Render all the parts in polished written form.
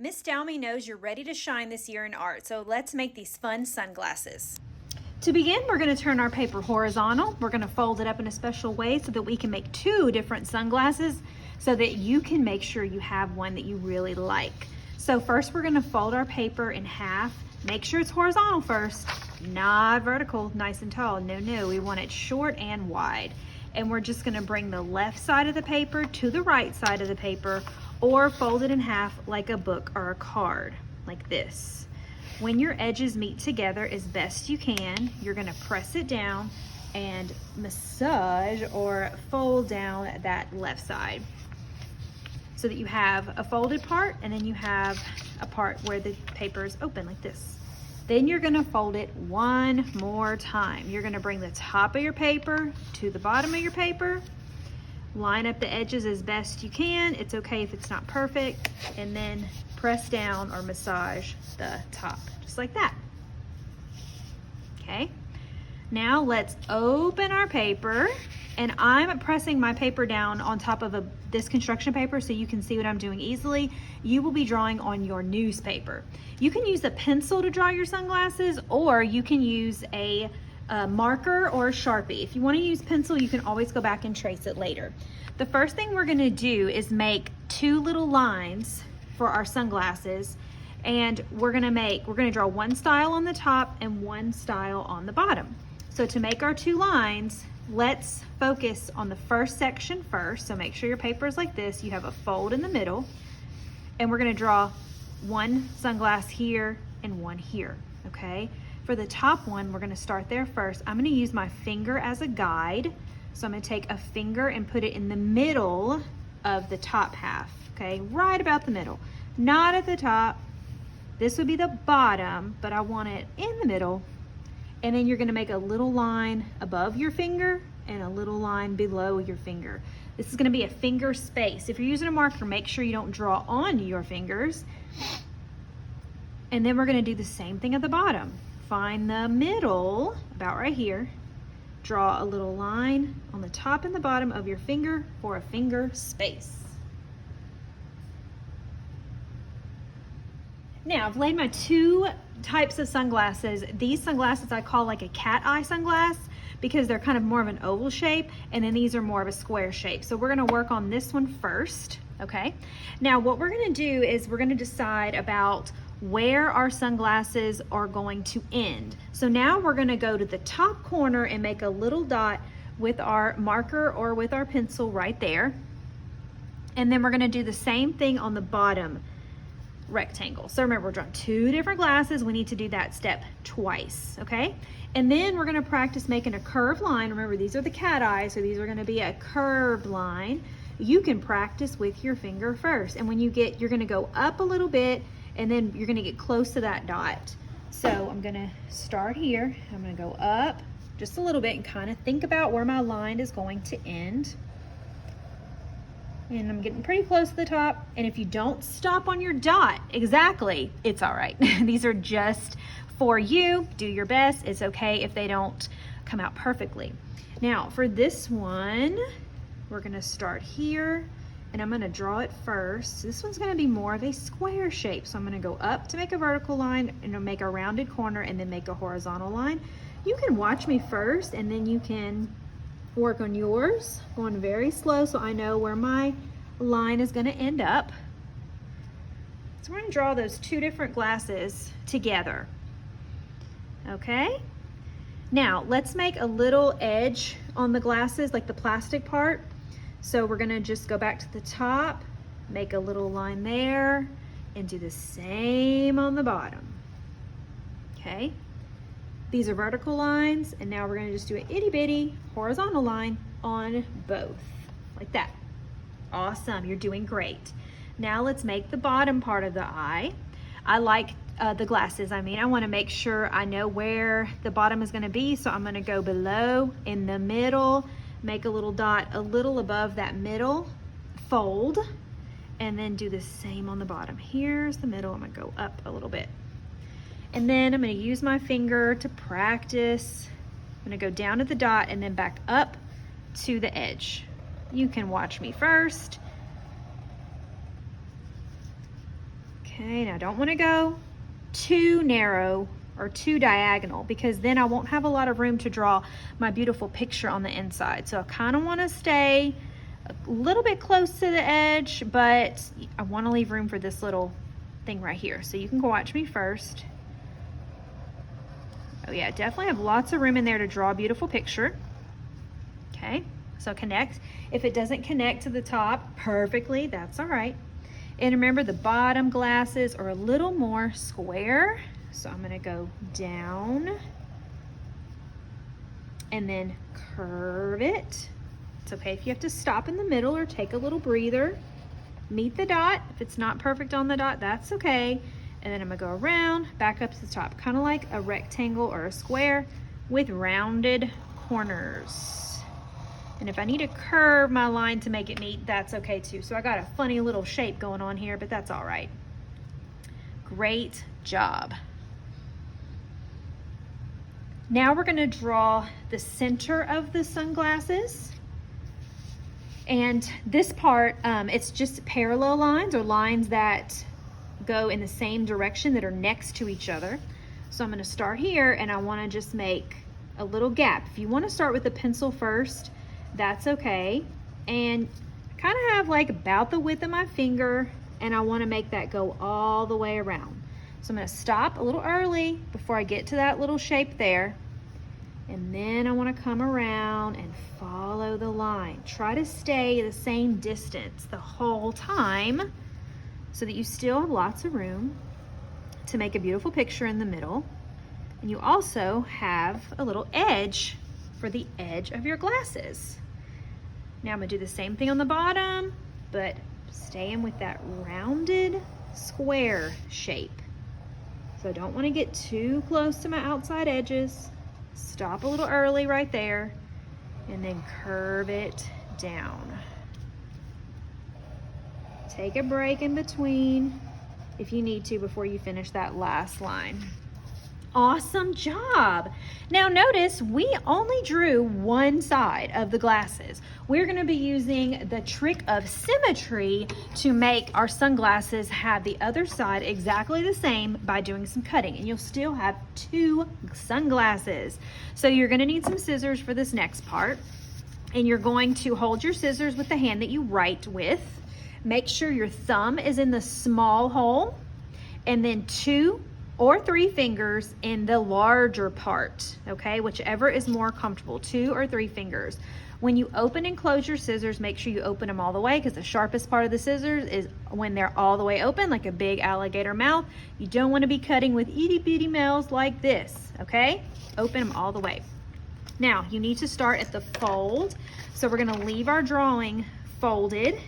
Miss Dalmy knows you're ready to shine this year in art, so let's make these fun sunglasses. To begin, we're going to turn our paper horizontal. We're going to fold it up in a special way so that we can make two different sunglasses so that you can make sure you have one that you really like. So first we're going to fold our paper in half. Make sure it's horizontal first, not vertical, nice and tall. No, we want it short and wide. And we're just going to bring the left side of the paper to the right side of the paper, or fold it in half like a book or a card, like this. When your edges meet together as best you can, you're gonna press it down and massage or fold down that left side so that you have a folded part and then you have a part where the paper is open like this. Then you're gonna fold it one more time. You're gonna bring the top of your paper to the bottom of your paper, line up the edges as best you can. It's okay if it's not perfect. And then press down or massage the top, just like that. Okay, now let's open our paper. And I'm pressing my paper down on top of this construction paper so you can see what I'm doing easily. You will be drawing on your newspaper. You can use a pencil to draw your sunglasses, or you can use a marker or a Sharpie. If you want to use pencil, you can always go back and trace it later. The first thing we're going to do is make two little lines for our sunglasses, and we're going to draw one style on the top and one style on the bottom. So to make our two lines, let's focus on the first section first. So make sure your paper is like this. You have a fold in the middle, and we're going to draw one sunglass here and one here, okay? For the top one, we're gonna start there first. I'm gonna use my finger as a guide. So I'm gonna take a finger and put it in the middle of the top half, okay? Right about the middle, not at the top. This would be the bottom, but I want it in the middle. And then you're gonna make a little line above your finger and a little line below your finger. This is gonna be a finger space. If you're using a marker, make sure you don't draw on your fingers. And then we're gonna do the same thing at the bottom. Find the middle, about right here. Draw a little line on the top and the bottom of your finger for a finger space. Now, I've laid my two types of sunglasses. These sunglasses I call like a cat eye sunglass because they're kind of more of an oval shape, and then these are more of a square shape. So we're gonna work on this one first, okay? Now, what we're gonna do is we're gonna decide about where our sunglasses are going to end. So now we're gonna go to the top corner and make a little dot with our marker or with our pencil right there. And then we're gonna do the same thing on the bottom rectangle. So remember, we're drawing two different glasses. We need to do that step twice, okay? And then we're gonna practice making a curved line. Remember, these are the cat eyes, so these are gonna be a curved line. You can practice with your finger first. And when you're gonna go up a little bit, and then you're gonna get close to that dot. So I'm gonna start here. I'm gonna go up just a little bit and kind of think about where my line is going to end. And I'm getting pretty close to the top. And if you don't stop on your dot exactly, it's all right. These are just for you. Do your best. It's okay if they don't come out perfectly. Now for this one, we're gonna start here. And I'm gonna draw it first. This one's gonna be more of a square shape. So I'm gonna go up to make a vertical line and make a rounded corner and then make a horizontal line. You can watch me first and then you can work on yours, going very slow so I know where my line is gonna end up. So we're gonna draw those two different glasses together, okay? Now let's make a little edge on the glasses, like the plastic part. So we're gonna just go back to the top, make a little line there, and do the same on the bottom, okay? These are vertical lines, and now we're gonna just do an itty bitty horizontal line on both, like that. Awesome, you're doing great. Now let's make the bottom part of the eye. I like the glasses, I wanna make sure I know where the bottom is gonna be, so I'm gonna go below, in the middle, make a little dot a little above that middle, fold, and then do the same on the bottom. Here's the middle, I'm gonna go up a little bit. And then I'm gonna use my finger to practice. I'm gonna go down to the dot and then back up to the edge. You can watch me first. Okay, now I don't want to go too narrow or too diagonal because then I won't have a lot of room to draw my beautiful picture on the inside. So I kind of want to stay a little bit close to the edge, but I want to leave room for this little thing right here. So you can go watch me first. Oh yeah, definitely have lots of room in there to draw a beautiful picture. Okay, so connect. If it doesn't connect to the top perfectly, that's all right. And remember, the bottom glasses are a little more square. So I'm gonna go down and then curve it. It's okay if you have to stop in the middle or take a little breather. Meet the dot. If it's not perfect on the dot, that's okay. And then I'm gonna go around, back up to the top, kind of like a rectangle or a square with rounded corners. And if I need to curve my line to make it neat, that's okay too. So I got a funny little shape going on here, but that's all right. Great job. Now we're gonna draw the center of the sunglasses. And this part, it's just parallel lines or lines that go in the same direction that are next to each other. So I'm gonna start here and I wanna just make a little gap. If you wanna start with the pencil first, that's okay. And kind of have like about the width of my finger, and I wanna make that go all the way around. So I'm gonna stop a little early before I get to that little shape there. And then I wanna come around and follow the line. Try to stay the same distance the whole time so that you still have lots of room to make a beautiful picture in the middle. And you also have a little edge for the edge of your glasses. Now I'm gonna do the same thing on the bottom, but staying with that rounded square shape. So I don't wanna get too close to my outside edges. Stop a little early right there and then curve it down. Take a break in between if you need to before you finish that last line. Awesome job. Now notice we only drew one side of the glasses. We're going to be using the trick of symmetry to make our sunglasses have the other side exactly the same by doing some cutting, and you'll still have two sunglasses. So you're going to need some scissors for this next part, and you're going to hold your scissors with the hand that you write with. Make sure your thumb is in the small hole, and then 2 or 3 fingers in the larger part, okay? Whichever is more comfortable, 2 or 3 fingers. When you open and close your scissors, make sure you open them all the way, because the sharpest part of the scissors is when they're all the way open, like a big alligator mouth. You don't want to be cutting with itty bitty mouths like this, okay? Open them all the way. Now, you need to start at the fold. So we're gonna leave our drawing folded,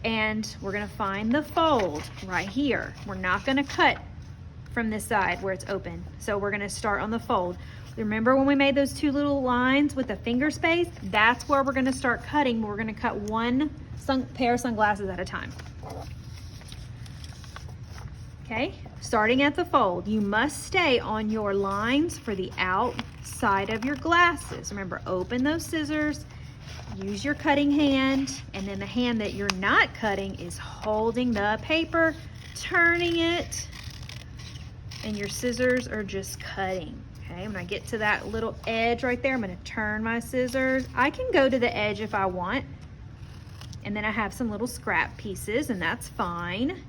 and we're gonna find the fold right here. We're not gonna cut from this side where it's open. So we're gonna start on the fold. Remember when we made those 2 little lines with the finger space? That's where we're gonna start cutting. We're gonna cut one pair of sunglasses at a time. Okay, starting at the fold, you must stay on your lines for the outside of your glasses. Remember, open those scissors, use your cutting hand, and then the hand that you're not cutting is holding the paper, turning it, and your scissors are just cutting. Okay, when I get to that little edge right there, I'm gonna turn my scissors. I can go to the edge if I want, and then I have some little scrap pieces, and that's fine.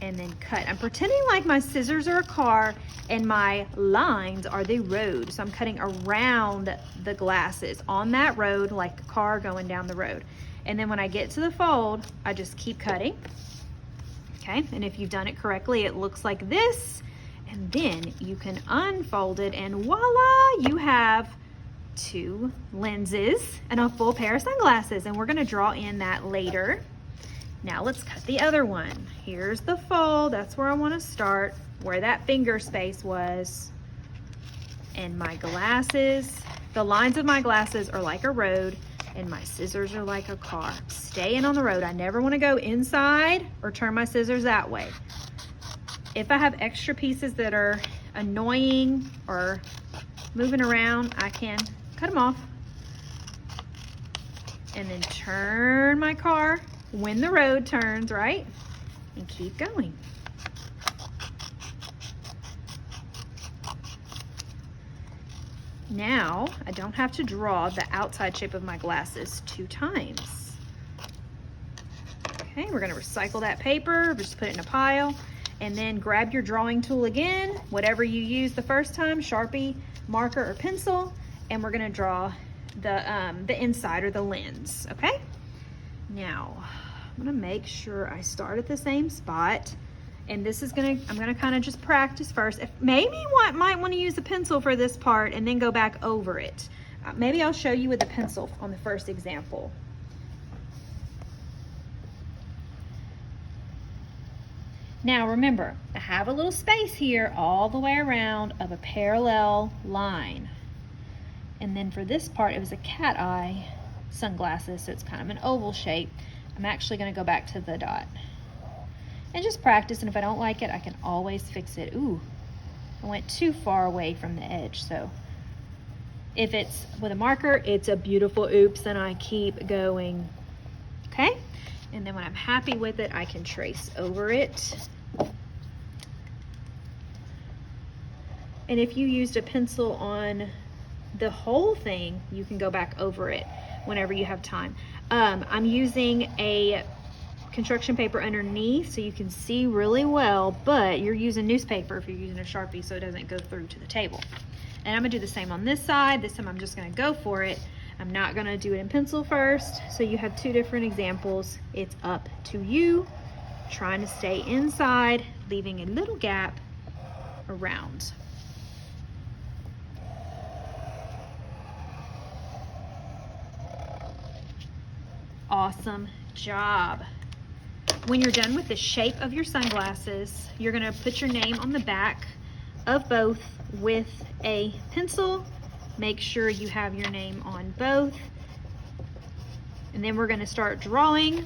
And then cut. I'm pretending like my scissors are a car and my lines are the road. So I'm cutting around the glasses on that road like a car going down the road. And then when I get to the fold, I just keep cutting. Okay, and if you've done it correctly, it looks like this. And then you can unfold it, and voila, you have 2 lenses and a full pair of sunglasses. And we're gonna draw in that later. Now let's cut the other one. Here's the fold, that's where I wanna start, where that finger space was. And my glasses, the lines of my glasses are like a road, and my scissors are like a car. Staying on the road. I never wanna go inside or turn my scissors that way. If I have extra pieces that are annoying or moving around, I can cut them off. And then turn my car when the road turns, right? and keep going. Now, I don't have to draw the outside shape of my glasses 2 times. Okay, we're gonna recycle that paper, just put it in a pile, and then grab your drawing tool again, whatever you used the first time, Sharpie, marker, or pencil, and we're gonna draw the inside or the lens, okay? Now, I'm gonna make sure I start at the same spot. And this is I'm gonna kind of just practice first. Maybe you might want to use a pencil for this part and then go back over it. Maybe I'll show you with a pencil on the first example. Now remember, I have a little space here all the way around of a parallel line. And then for this part, it was a cat eye sunglasses, so it's kind of an oval shape. I'm actually gonna go back to the dot. And just practice, and if I don't like it, I can always fix it. Ooh, I went too far away from the edge, so if it's with a marker, it's a beautiful oops, and I keep going, okay? And then when I'm happy with it, I can trace over it. And if you used a pencil on the whole thing, you can go back over it whenever you have time. I'm using a construction paper underneath so you can see really well, but you're using newspaper if you're using a Sharpie so it doesn't go through to the table. And I'm gonna do the same on this side. This time I'm just gonna go for it. I'm not gonna do it in pencil first. So you have 2 different examples. It's up to you, trying to stay inside, leaving a little gap around. Awesome job. When you're done with the shape of your sunglasses, you're gonna put your name on the back of both with a pencil. Make sure you have your name on both. And then we're gonna start drawing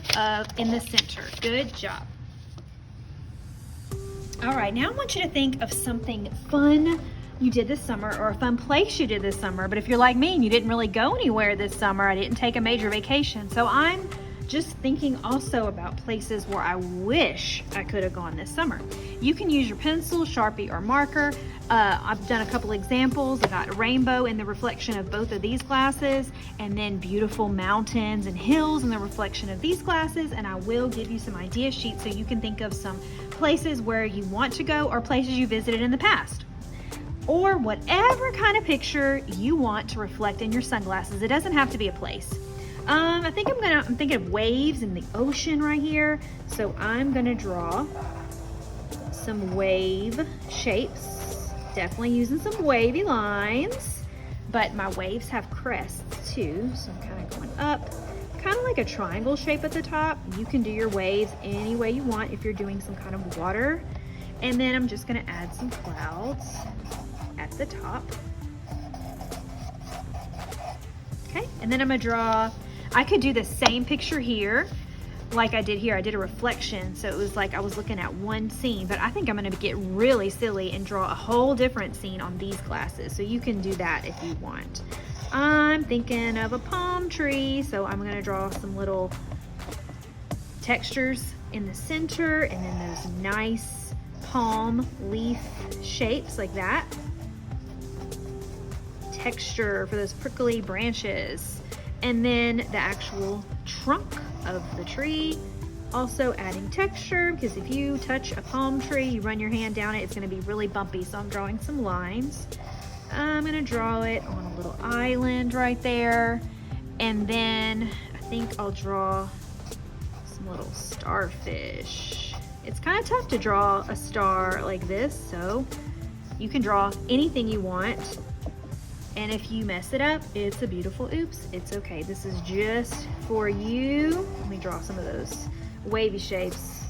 in the center. Good job. All right, now I want you to think of something fun you did this summer or a fun place you did this summer. But if you're like me and you didn't really go anywhere this summer, I didn't take a major vacation. So I'm just thinking also about places where I wish I could have gone this summer. You can use your pencil, Sharpie, or marker. I've done a couple examples. I got a rainbow in the reflection of both of these glasses, and then beautiful mountains and hills in the reflection of these glasses. And I will give you some idea sheets so you can think of some places where you want to go or places you visited in the past. Or whatever kind of picture you want to reflect in your sunglasses. It doesn't have to be a place. I'm thinking of waves in the ocean right here. So I'm gonna draw some wave shapes. Definitely using some wavy lines, but my waves have crests too. So I'm kind of going up, kind of like a triangle shape at the top. You can do your waves any way you want if you're doing some kind of water. And then I'm just gonna add some clouds at the top. Okay, and then I'm gonna draw, I could do the same picture here like I did here. I did a reflection, so it was like I was looking at one scene, but I think I'm gonna get really silly and draw a whole different scene on these glasses. So you can do that if you want. I'm thinking of a palm tree, so I'm gonna draw some little textures in the center and then those nice palm leaf shapes like that. Texture for those prickly branches, and then the actual trunk of the tree, also adding texture, because if you touch a palm tree, you run your hand down it, it's going to be really bumpy. So I'm drawing some lines. I'm going to draw it on a little island right there, and then I think I'll draw some little starfish. It's kind of tough to draw a star like this, so you can draw anything you want. And if you mess it up, it's a beautiful oops. It's okay. This is just for you. Let me draw some of those wavy shapes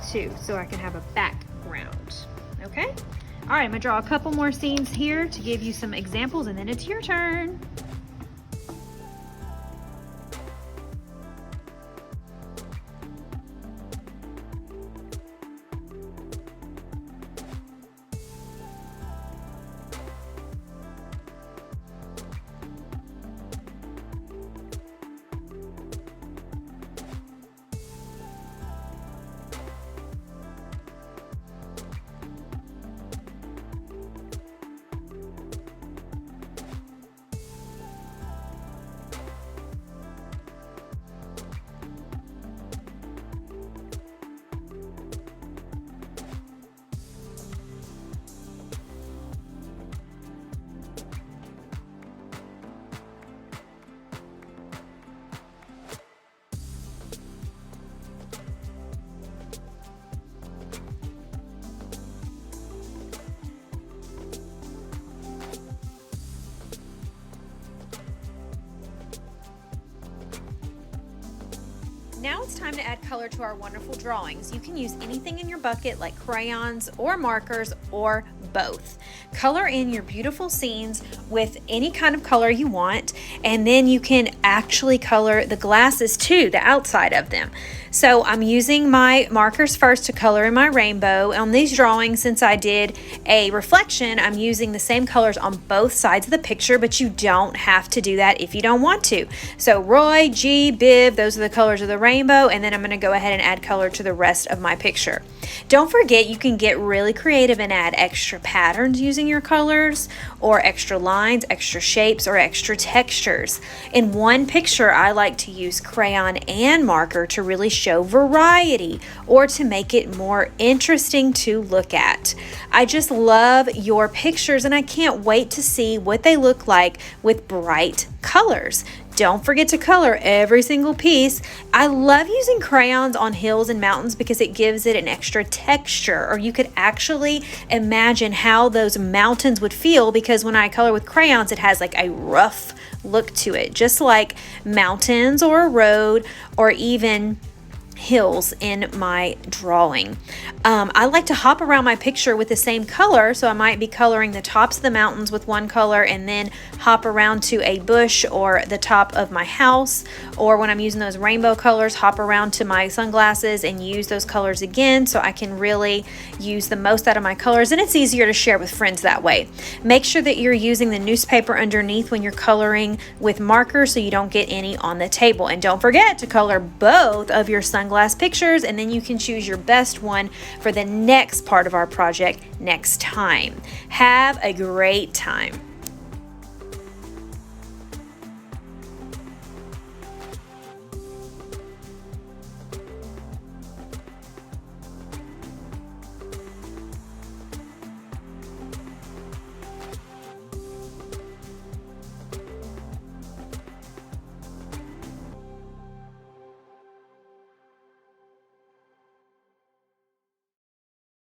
too, so I can have a background. Okay? All right, I'm gonna draw a couple more scenes here to give you some examples, and then it's your turn. it's time to add color to our wonderful drawings. You can use anything in your bucket like crayons or markers or both. Color in your beautiful scenes with any kind of color you want, and then you can actually color the glasses too, the outside of them. So I'm using my markers first to color in my rainbow. On these drawings, since I did a reflection, I'm using the same colors on both sides of the picture, but you don't have to do that if you don't want to. So Roy, G, Biv, those are the colors of the rainbow, and then I'm going to go ahead and add color to the rest of my picture. Don't forget, you can get really creative and add extra patterns using your colors, or extra lines, extra shapes, or extra textures. In one picture, I like to use crayon and marker to really show variety, or to make it more interesting to look at. I just love your pictures, and I can't wait to see what they look like with bright colors. Don't forget to color every single piece. I love using crayons on hills and mountains because it gives it an extra texture, or you could actually imagine how those mountains would feel, because when I color with crayons, it has like a rough look to it, just like mountains or a road or even hills in my drawing. I like to hop around my picture with the same color, so I might be coloring the tops of the mountains with one color and then hop around to a bush or the top of my house, or when I'm using those rainbow colors, hop around to my sunglasses and use those colors again, so I can really use the most out of my colors, and it's easier to share with friends that way. Make sure that you're using the newspaper underneath when you're coloring with markers so you don't get any on the table. And don't forget to color both of your sunglass pictures, and then you can choose your best one for the next part of our project next time. Have a great time.